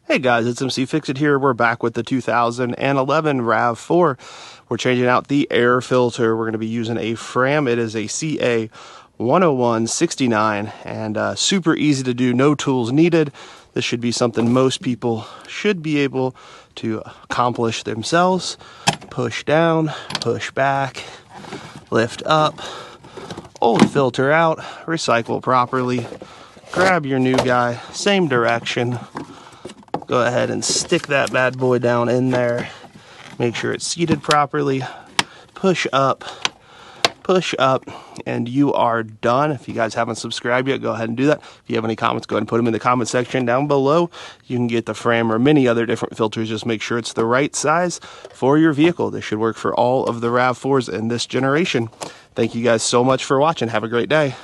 Hey guys, it's mcfixit here. We're back with the 2011 Rav4. We're changing out the air filter. We're going to be using a Fram. It is a CA 10169 and super easy to do, no tools needed. This should be something most people should be able to accomplish themselves. Push down, push back, lift up, old filter out, recycle properly, grab your new guy, same direction. Go ahead and stick that bad boy down in there. Make sure it's seated properly. Push up, and you are done. If you guys haven't subscribed yet, go ahead and do that. If you have any comments, go ahead and put them in the comment section down below. You can get the Fram or many other different filters. Just make sure it's the right size for your vehicle. This should work for all of the Rav4s in this generation. Thank you guys so much for watching. Have a great day.